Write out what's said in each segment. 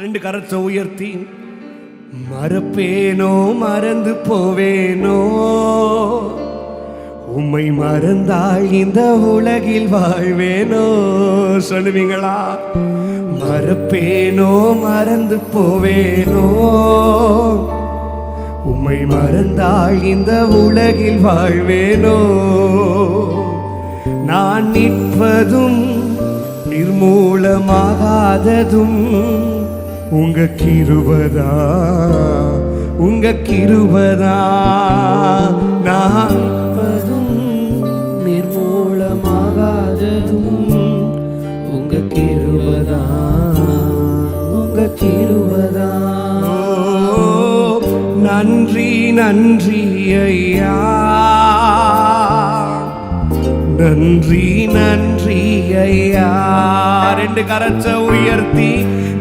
ரெண்டு கரத்தை உயர்த்தி மறப்பேனோ மறந்து போவேனோ, உம்மை மறந்தால் இந்த உலகில் வாழ்வேனோ. சொல்லுவீங்களா? மறப்பேனோ மறந்து போவேனோ, உம்மை மறந்தால் இந்த உலகில் வாழ்வேனோ. நான் நிற்பதும் நிர்மூலமாகாததும் உங்க கிருபைதா, உங்க கிருபைதா. நான் நிற்பதும் நிர்மூலமாகாததும் உங்க கிருபைதா, உங்க கிருபைதா. நன்றி நன்றி ஐயா, நன்றி நன்றி ஐயா. ரெண்டு கரத்தை உயர்த்தி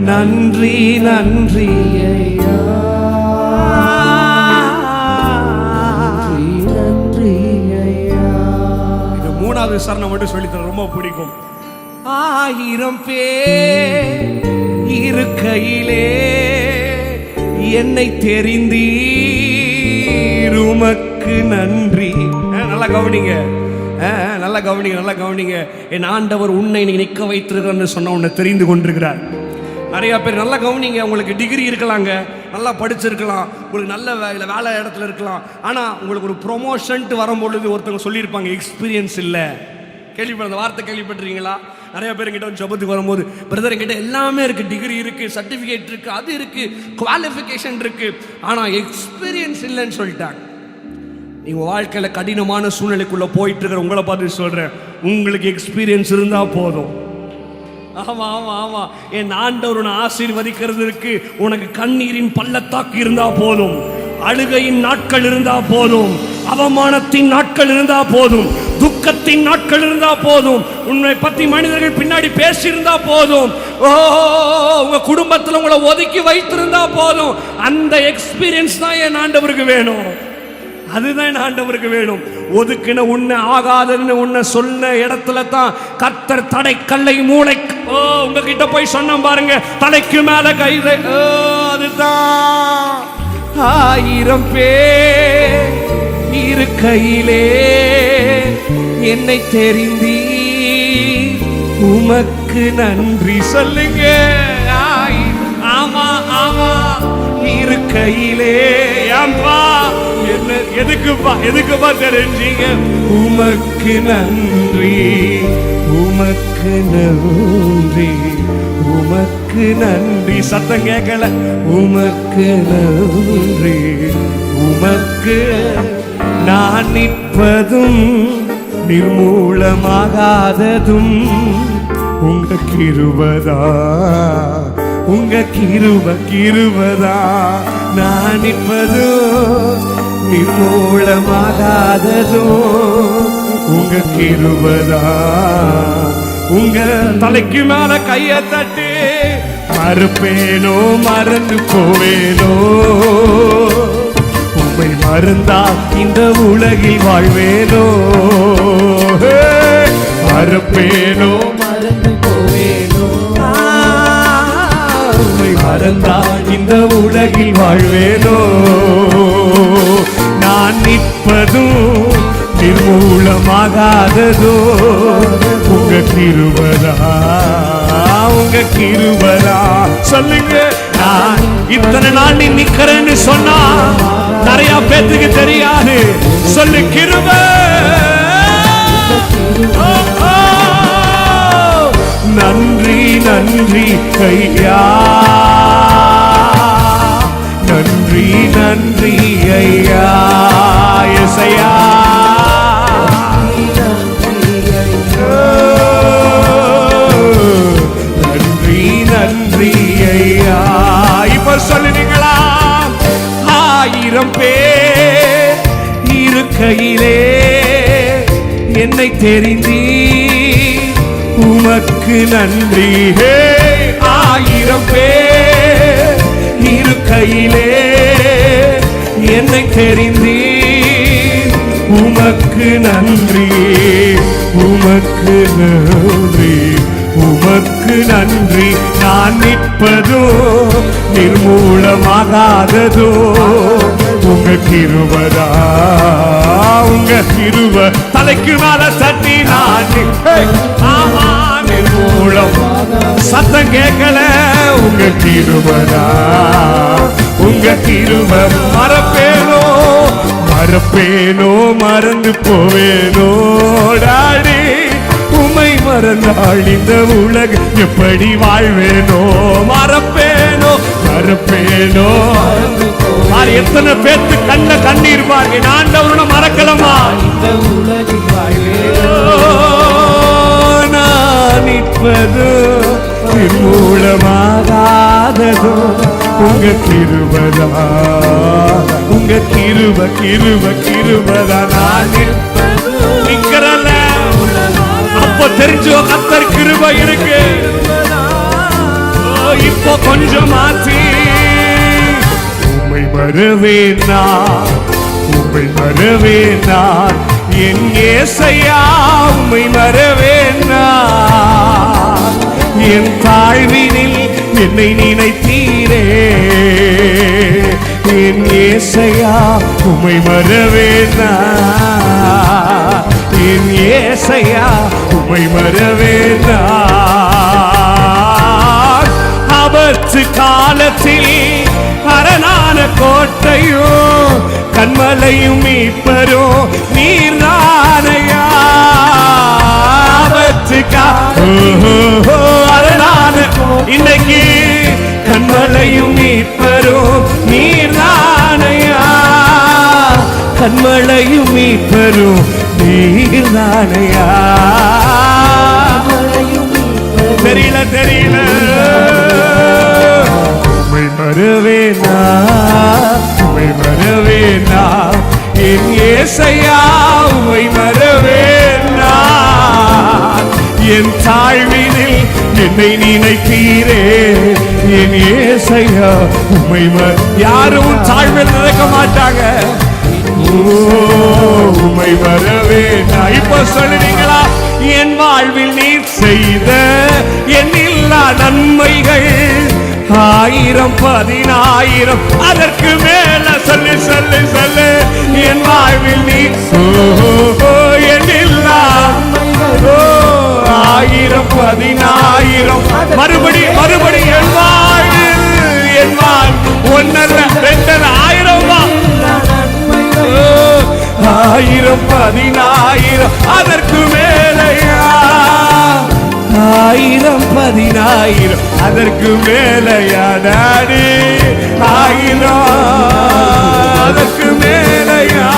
நன்றி நன்றி ஐயா, நன்றி ஐயா. இது மூணாவது சரணம் மட்டும் சொல்லித்தர ரொம்ப பிடிக்கும். 1000 பேர் இருக்கையிலே என்னை தெரிந்தீர், உமக்கு நன்றி. நல்லா கவனிங்க, நல்லா கவனிங்க, நல்லா கவனிங்க. என் ஆண்டவர் உன்னை நிற்க வைத்திருக்கிறான்னு சொன்ன உன்னை தெரிந்து கொண்டிருக்கிறார். நிறைய பேர் நல்லா கவனிங்க. உங்களுக்கு டிகிரி இருக்கலாங்க, நல்லா படிச்சிருக்கலாம், உங்களுக்கு நல்ல வேலை இடத்துல இருக்கலாம். ஆனால் உங்களுக்கு ஒரு ப்ரொமோஷன் வரும்பொழுது ஒருத்தவங்க சொல்லியிருப்பாங்க எக்ஸ்பீரியன்ஸ் இல்லை. கேள்விப்பட்ட வார்த்தை கேள்விப்பட்டிருக்கீங்களா? நிறைய பேர் கிட்ட ஜபத்துக்கு வரும்போது, பிரதர் கிட்ட எல்லாமே இருக்கு, டிகிரி இருக்கு, சர்டிஃபிகேட் இருக்கு, அது இருக்கு, குவாலிஃபிகேஷன் இருக்கு, ஆனால் எக்ஸ்பீரியன்ஸ் இல்லைன்னு சொல்லிட்டாங்க. நீங்க வாழ்க்கையில கடினமான சூழ்நிலைக்குள்ள போயிட்டு இருக்கிற உங்களை பார்த்து சொல்றேன், உங்களுக்கு எக்ஸ்பீரியன்ஸ் இருந்தா போதும். ஆமா ஆமா ஆமா, என் ஆண்டவர் ஆசீர்வதிக்கிறதுக்கு உனக்கு கண்ணீரின் பள்ளத்தாக்கு இருந்தா போதும், அழுகையின் நாட்கள் இருந்தா போதும், அவமானத்தின் நாட்கள் இருந்தா போதும், துக்கத்தின் நாட்கள் இருந்தா போதும், உன்னை பத்தி மனிதர்கள் பின்னாடி பேசியிருந்தா போதும், உங்க குடும்பத்தில் உங்களை ஒதுக்கி வைத்திருந்தா போதும். அந்த எக்ஸ்பீரியன்ஸ் தான் என் ஆண்டவருக்கு வேணும், அதுதான் ஆண்டவருக்கு வேணும். ஒதுக்கின உன்னை ஆகாதுன்னு உன்னை சொன்ன இடத்துல தான் கர்த்தர் தடை கல்லை மூளை உங்ககிட்ட போய் சொன்ன பாருங்க, தலைக்கு மேல கைது. அதுதான் 1000 பேர் இருக்கையிலே என்னை தெரிந்தி, உமக்கு நன்றி சொல்லுங்க. ஆமா ஆமா, இருக்கையிலே ஏன்பா என்ன எதுக்குப்பா தெரிஞ்சீங்க? உமக்கு நன்றி, உமக்கு நன்றி, உமக்கு நன்றி. சத்தம் கேட்கல. உமக்கு நன்றி, உமக்கு. நான் நிற்பதும் நிர்மூலமாகாததும் உங்க கிருபைதா, உங்க கிருபைதா. நான் நிற்பதும் நிர்மூலமாகாததும் உங்க கிருபைதா, உங்க தலைக்கு மேல கைய தட்டி மறுப்பேனோ மறந்து போவேனோ, உம்மை மறந்தா இந்த உலகில் வாழ்வேனோ. மறுப்பேனோ மறந்து போவேனோ, உம்மை மறந்தா இந்த உலகில் வாழ்வேனோ. நான் நிற்பதும் நிர்மூலமாகாததோ உங்க கிருபைதா, உங்க கிருபைதா. சொல்லுங்க. நான் இத்தனை நாள் நீ நிக்கிறேன்னு சொன்னா நிறைய பேத்துக்கு தெரியாது. சொல்லு கிருபை. நன்றி நன்றி ஐயா, நன்றி நன்றி ஐயா, எசையா. நன்றி நன்றி ஐயா. இப்ப சொல்லுவீங்களா? 1000 பேர் இருக்கையிலே என்னை தெரிந்தி, உமக்கு நன்றி. 1000 பேர் இருக்கையிலே என்னை தெரிந்தி, உமக்கு நன்றி, உமக்கு நன்றி, உமக்கு உமக்கு நன்றி. நான் நிற்பதோ நிர்மூலமாகாததோ உங்க கிருபதா, உங்க கிருப தலைக்கு மேல தட்டி நான் ஆமா நிர்மூலம் சத்தம் கேட்கல. உங்க கிருபதா, உங்க கிருப மறப்பேனோ மறப்பேனோ மறந்து போவேனோ டாடி. உமை மறந்தாள் இந்த உலகம் எப்படி வாழ்வேனோ. மறப்பேனோ மறப்பேனோ. எத்தனை பேருக்கு கண்ண கண்ணீர் பாருங்க. ஆண்டவரை மறக்கலமா இந்த உலகில் வாழ்வேனோ. நான் நிற்பதோ நிர்மூலமாகாததோ உங்க கிருபதா, உங்க கிருப கிருப கிருபதா. நான் நிக்கிறல அப்ப தெரிஞ்சோ கர்த்தர் கிருப இருக்கு. இப்போ கொஞ்சம் மாற்றி உம்மை மறவேனா, உம்மை மறவேனா என் ஏசையா. உம்மை மறவேனா என் தாழ்வினில் என்னை நினைத்தீரே. என் ஏசையா உம்மை மறவேனா, என் ஏசையா உம்மை மறவேனா. ஆபத்து காலத்தில் அரணான கோட்டையோ கண்மலையும் மீட்பரோ நீர்தானையா. ஆபத்து அரணான இன்னைக்கு கண்மலையும் மீட்பரோ நீர்தானையா. கண்மலையும் மீட்பரோ நீர்தானையா. தெரியல தெரியல. உம்மை மறவேனா, உம்மை மறவேனா என் ஏசையா. உம்மை மறவேனா என் தாழ்வினில் என்னை நினைத்தீரே. என் ஏசையா உம்மை யாரும் தாழ்வில் நினைக்க மாட்டாங்க. உம்மை மறவேனா. இப்ப சொல்லுவீங்களா என் வாழ்வில் நீர் செய்த எண்ணில்லா நன்மைகள் 1000 10,000 அதற்கு மேல சொல்லு சொல்லு சொல்லு. என் வாழ்வில் நீர் எண்ணில்லா 1000 10,000 மறுபடி மறுபடி என் வாழ்வில் என் வாழ் ஒன்னல்ல ரெண்டல்ல 1000 10,000 அதற்கு மேலையா. 1000 10,000 அதற்கு மேலையா டாடி. 1000 அதற்கு மேலையா.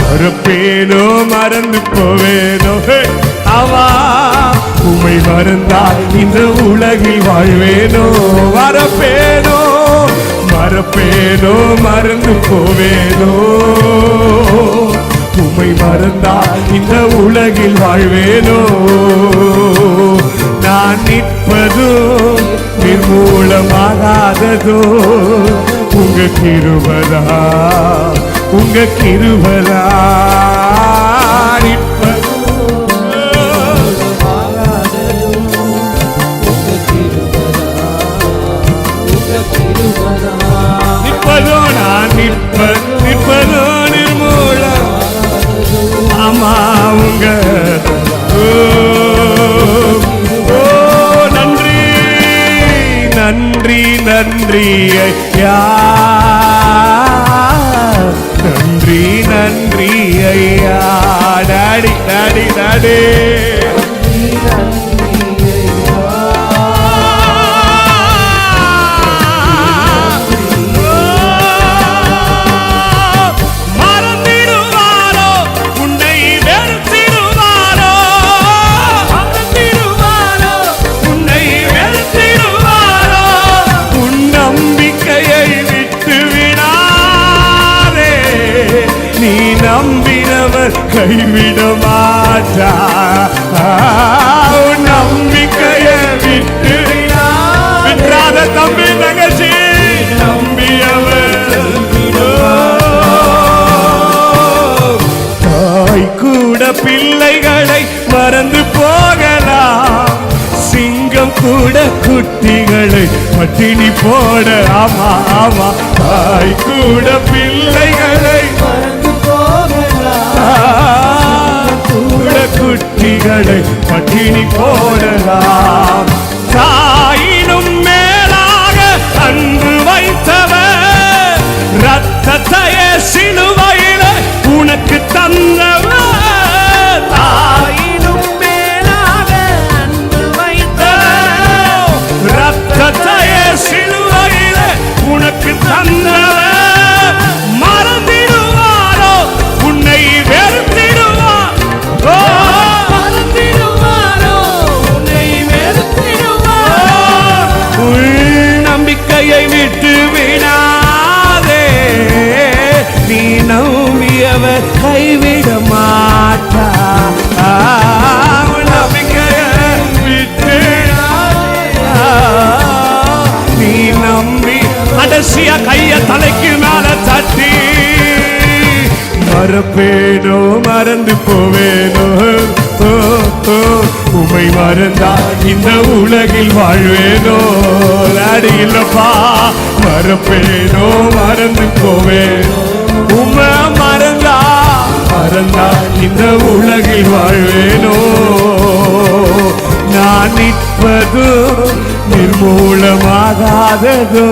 மறப்பேனோ மறந்து போவேனோ அவா. உம்மை மறந்தால் இந்த உலகில் வாழ்வேனோ. மறப்பேனோ மறப்பேனோ மறந்து போவேனோ. உம்மை மறந்தால் இந்த உலகில் வாழ்வேனோ. நான் நிற்பதோ நிர்மூலமாகாததோ உங்க கிருபதா, உங்க கிருபதா. நிற்பதோ நான் நிற்பதோ நிர்மூலம். ஆமா உங்க நன்றி நன்றி நன்றி ஐயா. நன்றி நன்றி ஐயா. Daddy daddy daddy. நம்பினவர் கைவிட மாட்டா. நம்பிக்கையை விட்டு விட்டாத தம்பி தங்கச்சி நம்பியவர். தாய் கூட பிள்ளைகளை மறந்து போகலாம். கூட குட்டிகளை பட்டினி போட, ஆமா ஆமா, தாய் கூட பிள்ளைகளை கூட குட்டிகளை பட்டினி போடலாம். தாயினும் மேலாக அன்பு வைத்தவர், ரத்தத்தையே சிலுவையில உனக்கு தந்தவர். தாயினும் மேலாக அன்பு வைத்தவர், ரத்தத்தையே சிலுவையில உனக்கு தந்தவர். மறந்திடுவாரோ உன்னை வெறுத்திடுவார், மறந்திடுவாரோ உன்னை வெறுத்திடுவார். உள் நம்பிக்கையை விட்டு விடாதே, நீ நம்பியவர் கைவிட மாட்டார். நம்பிக்கையை விட்டு நீ நம்பி கடைசியா கைய தலைக்கு மேல தட்டி, மறப்பேனோ மறந்து போவேனோ, உமை மறந்தா இந்த உலகில் வாழ்வேனோ. நாடி இல்லப்பா, மறப்பேனோ மறந்து போவேனோ, உமை மறந்தா இந்த உலகில் வாழ்வேனோ. நான் நிற்பது நிர்மூலமாகாததோ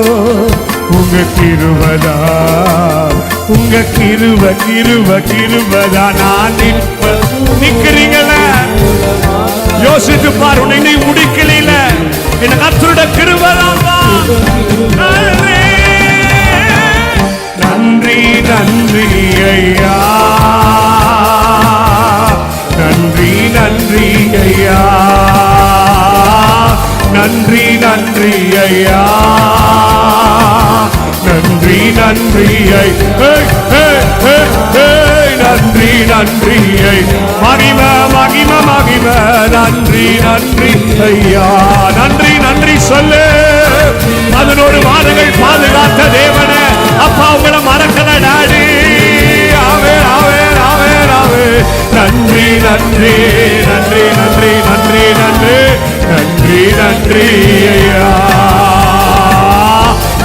உங்க கிருபதா, உங்க கிருபதா. நான் நிக்கிறீங்கள, யோசித்து பாரு, உன்னை நீ முடிக்கல, என்ன கர்த்தருடைய கிருபதான். நன்றி நன்றி ஐயா, நன்றி நன்றி ஐயா, நன்றி நன்றி ஐயா, நன்றி நன்றி நன்றி நன்றி மகிம மகிம மகிம, நன்றி நன்றி ஐயா, நன்றி நன்றி சொல்லு. 11 மாதங்கள் பாதுகாத்த தேவனே, அப்பா உங்களை மறக்கல டாடி. ஆவே ஆவே ஆவே ஆவே, நன்றி நன்றி நன்றி நன்றி நன்றி நன்றி நன்றி நன்றி ஐயா,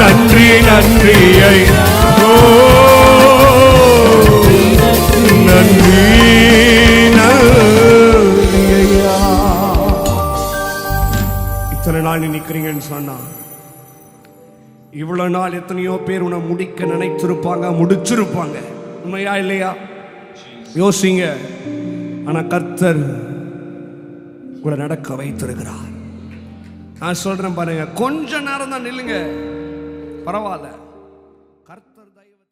நன்றி நன்றி ஐயா, நன்றி நன்றி ஐயா. இத்தனை நாள் நீ நிக்கிறீங்கன்னு சொன்னா, இவ்வளவு நாள் எத்தனையோ பேர் உன்னை முடிக்க நினைத்திருப்பாங்க, முடிச்சிருப்பாங்க. உண்மையா இல்லையா? யோசிங்க. ஆனா கர்த்தர் உங்களை நடக்க வைத்திருக்கிறார். நான் சொல்றேன் பாருங்க, கொஞ்ச நேரம் தான் நில்லுங்க, பரவாயில்ல. கர்த்தர் தயவு